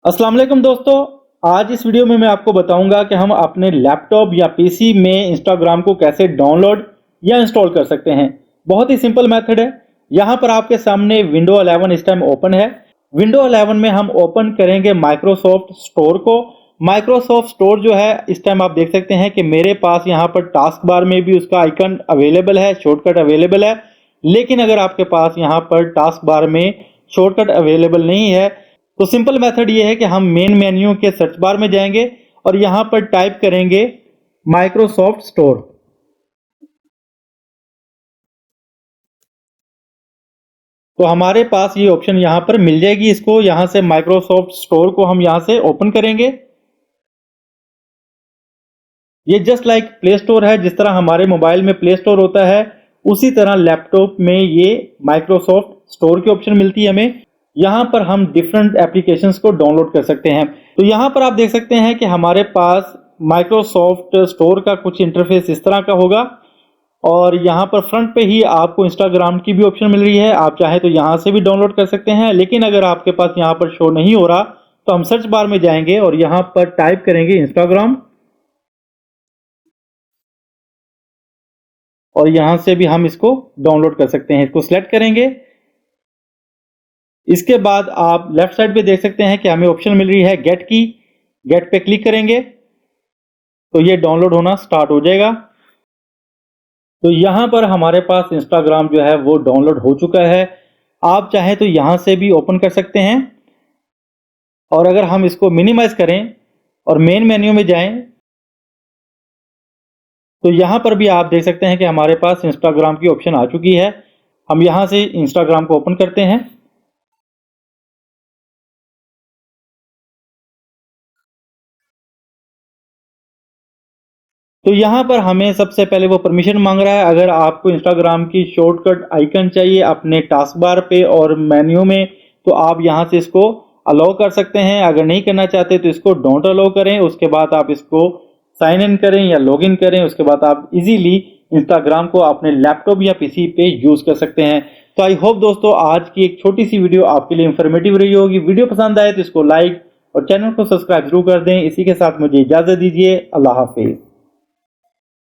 अस्सलाम वालेकुम दोस्तों। आज इस वीडियो में मैं आपको बताऊंगा कि हम अपने लैपटॉप या पीसी में इंस्टाग्राम को कैसे डाउनलोड या इंस्टॉल कर सकते हैं। बहुत ही सिंपल मेथड है। यहाँ पर आपके सामने विंडो 11 इस टाइम ओपन है। विंडो 11 में हम ओपन करेंगे माइक्रोसॉफ्ट स्टोर को। माइक्रोसॉफ्ट स्टोर जो है इस टाइम आप देख सकते हैं कि मेरे पास यहाँ पर टास्क बार में भी उसका आइकन अवेलेबल है, शॉर्टकट अवेलेबल है। लेकिन अगर आपके पास यहाँ पर टास्क बार में शॉर्टकट अवेलेबल नहीं है तो सिंपल मेथड ये है कि हम मेन मेन्यू के सर्च बार में जाएंगे और यहां पर टाइप करेंगे माइक्रोसॉफ्ट स्टोर। तो हमारे पास ये ऑप्शन यहां पर मिल जाएगी। इसको यहां से माइक्रोसॉफ्ट स्टोर को हम यहां से ओपन करेंगे। ये जस्ट लाइक प्ले स्टोर है। जिस तरह हमारे मोबाइल में प्ले स्टोर होता है उसी तरह लैपटॉप में ये माइक्रोसॉफ्ट स्टोर की ऑप्शन मिलती है हमें। यहाँ पर हम डिफरेंट एप्लीकेशंस को डाउनलोड कर सकते हैं। तो यहाँ पर आप देख सकते हैं कि हमारे पास माइक्रोसॉफ्ट स्टोर का कुछ इंटरफेस इस तरह का होगा और यहाँ पर फ्रंट पे ही आपको इंस्टाग्राम की भी ऑप्शन मिल रही है। आप चाहे तो यहाँ से भी डाउनलोड कर सकते हैं, लेकिन अगर आपके पास यहाँ पर शो नहीं हो रहा तो हम सर्च बार में जाएंगे और यहाँ पर टाइप करेंगे इंस्टाग्राम और यहाँ से भी हम इसको डाउनलोड कर सकते हैं। इसको सिलेक्ट करेंगे। इसके बाद आप लेफ्ट साइड पे देख सकते हैं कि हमें ऑप्शन मिल रही है गेट की। गेट पे क्लिक करेंगे तो ये डाउनलोड होना स्टार्ट हो जाएगा। तो यहां पर हमारे पास इंस्टाग्राम जो है वो डाउनलोड हो चुका है। आप चाहें तो यहां से भी ओपन कर सकते हैं और अगर हम इसको मिनिमाइज करें और मेन मेन्यू में जाएं तो यहां पर भी आप देख सकते हैं कि हमारे पास इंस्टाग्राम की ऑप्शन आ चुकी है। हम यहां से इंस्टाग्राम को ओपन करते हैं। तो यहाँ पर हमें सबसे पहले वो परमिशन मांग रहा है। अगर आपको इंस्टाग्राम की शॉर्टकट आइकन चाहिए अपने टास्क बार पे और मेन्यू में तो आप यहाँ से इसको अलाउ कर सकते हैं। अगर नहीं करना चाहते तो इसको डोंट अलाउ करें। उसके बाद आप इसको साइन इन करें या लॉग इन करें। उसके बाद आप इजीली इंस्टाग्राम को अपने लैपटॉप या पीसी पे यूज कर सकते हैं। तो आई होप दोस्तों आज की एक छोटी सी वीडियो आपके लिए इंफॉर्मेटिव रही होगी। वीडियो पसंद आए तो इसको लाइक और चैनल को सब्सक्राइब जरूर कर दें। इसी के साथ मुझे इजाजत दीजिए। अल्लाह हाफिज।